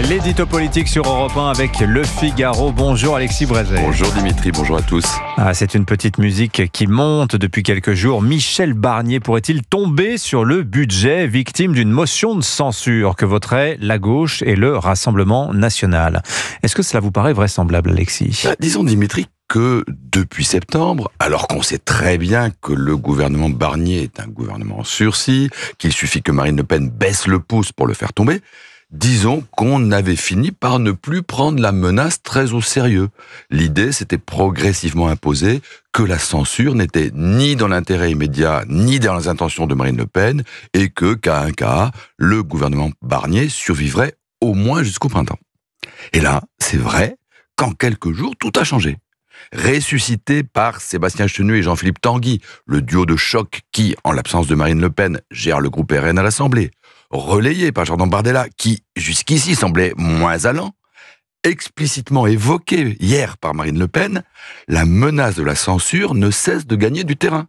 L'édito politique sur Europe 1 avec Le Figaro. Bonjour Alexis Brézet. Bonjour Dimitri, bonjour à tous. C'est une petite musique qui monte depuis quelques jours. Michel Barnier pourrait-il tomber sur le budget, victime d'une motion de censure que voteraient la gauche et le Rassemblement national? Est-ce que cela vous paraît vraisemblable, Alexis? Disons Dimitri que depuis septembre, alors qu'on sait très bien que le gouvernement Barnier est un gouvernement en sursis, qu'il suffit que Marine Le Pen baisse le pouce pour le faire tomber, disons qu'on avait fini par ne plus prendre la menace très au sérieux. L'idée s'était progressivement imposée que la censure n'était ni dans l'intérêt immédiat, ni dans les intentions de Marine Le Pen, et que, cas un cas, le gouvernement Barnier survivrait au moins jusqu'au printemps. Et là, c'est vrai qu'en quelques jours, tout a changé. Ressuscité par Sébastien Chenu et Jean-Philippe Tanguy, le duo de choc qui, en l'absence de Marine Le Pen, gère le groupe RN à l'Assemblée, relayé par Jordan Bardella, qui jusqu'ici semblait moins allant, explicitement évoqué hier par Marine Le Pen, la menace de la censure ne cesse de gagner du terrain.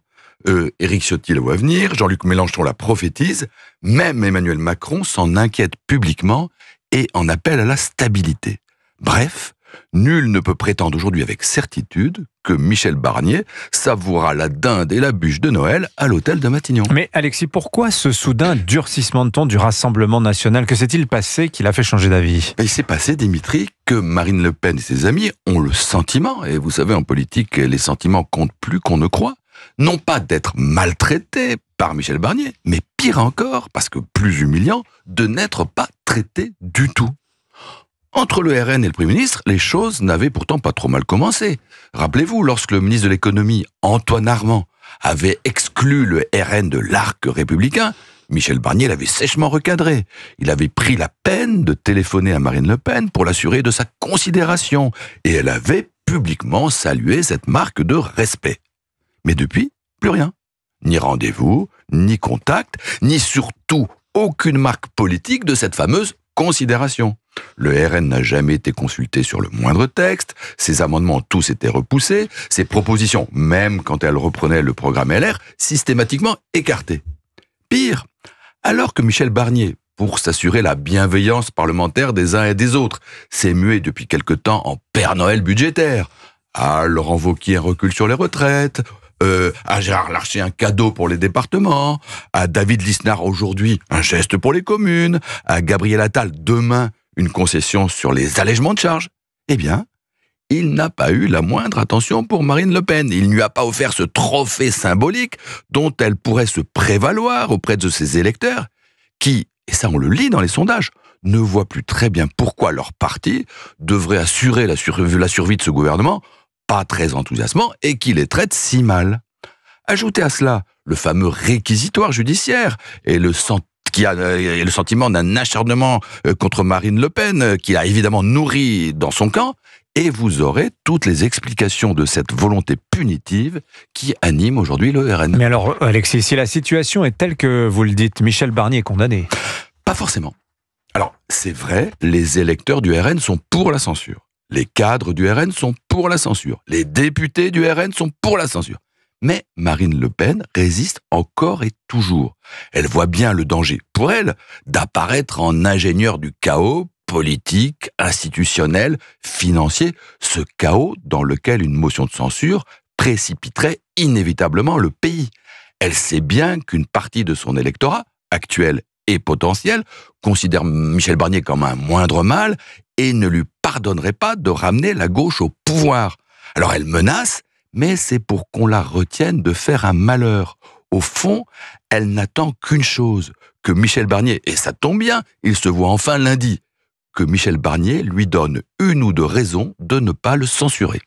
Éric Ciotti le voit venir, Jean-Luc Mélenchon la prophétise, même Emmanuel Macron s'en inquiète publiquement et en appelle à la stabilité. Bref, nul ne peut prétendre aujourd'hui avec certitude que Michel Barnier savourera la dinde et la bûche de Noël à l'hôtel de Matignon. Mais Alexis, pourquoi ce soudain durcissement de ton du Rassemblement national? Que s'est-il passé qui l'a fait changer d'avis? Il s'est passé, Dimitri, que Marine Le Pen et ses amis ont le sentiment, et vous savez en politique les sentiments comptent plus qu'on ne croit, non pas d'être maltraités par Michel Barnier, mais pire encore, parce que plus humiliant, de n'être pas traités du tout. Entre le RN et le Premier ministre, les choses n'avaient pourtant pas trop mal commencé. Rappelez-vous, lorsque le ministre de l'économie, Antoine Armand, avait exclu le RN de l'arc républicain, Michel Barnier l'avait sèchement recadré. Il avait pris la peine de téléphoner à Marine Le Pen pour l'assurer de sa considération, et elle avait publiquement salué cette marque de respect. Mais depuis, plus rien. Ni rendez-vous, ni contact, ni surtout aucune marque politique de cette fameuse considération. Le RN n'a jamais été consulté sur le moindre texte, ses amendements ont tous été repoussés, ses propositions, même quand elles reprenaient le programme LR, systématiquement écartées. Pire, alors que Michel Barnier, pour s'assurer la bienveillance parlementaire des uns et des autres, s'est mué depuis quelque temps en Père Noël budgétaire, à Laurent Wauquiez un recul sur les retraites, à Gérard Larcher un cadeau pour les départements, à David Lisnard aujourd'hui un geste pour les communes, à Gabriel Attal demain une concession sur les allègements de charges, eh bien, il n'a pas eu la moindre attention pour Marine Le Pen. Il ne lui a pas offert ce trophée symbolique dont elle pourrait se prévaloir auprès de ses électeurs qui, et ça on le lit dans les sondages, ne voient plus très bien pourquoi leur parti devrait assurer la survie de ce gouvernement, pas très enthousiasmant, et qui les traite si mal. Ajoutez à cela le fameux réquisitoire judiciaire et le sentiment d'un acharnement contre Marine Le Pen, qu'il a évidemment nourri dans son camp, et vous aurez toutes les explications de cette volonté punitive qui anime aujourd'hui le RN. Mais alors, Alexis, si la situation est telle que vous le dites, Michel Barnier est condamné? Pas forcément. Alors, c'est vrai, les électeurs du RN sont pour la censure. Les cadres du RN sont pour la censure. Les députés du RN sont pour la censure. Mais Marine Le Pen résiste encore et toujours. Elle voit bien le danger pour elle d'apparaître en ingénieur du chaos politique, institutionnel, financier, ce chaos dans lequel une motion de censure précipiterait inévitablement le pays. Elle sait bien qu'une partie de son électorat, actuel et potentiel, considère Michel Barnier comme un moindre mal et ne lui pardonnerait pas de ramener la gauche au pouvoir. Alors elle menace, mais c'est pour qu'on la retienne de faire un malheur. Au fond, elle n'attend qu'une chose, que Michel Barnier, et ça tombe bien, il se voit enfin lundi, que Michel Barnier lui donne une ou deux raisons de ne pas le censurer.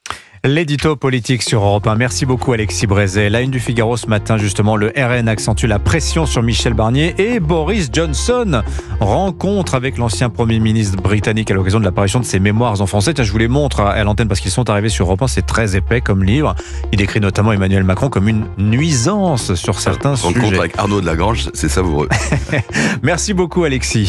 L'édito politique sur Europe 1. Merci beaucoup Alexis Brézet. La une du Figaro ce matin, justement, le RN accentue la pression sur Michel Barnier et Boris Johnson rencontre avec l'ancien Premier ministre britannique à l'occasion de l'apparition de ses mémoires en français. Tiens, je vous les montre à l'antenne parce qu'ils sont arrivés sur Europe 1. C'est très épais comme livre. Il décrit notamment Emmanuel Macron comme une nuisance sur certains sujets. Rencontre avec Arnaud de Lagrange, c'est savoureux. Merci beaucoup Alexis.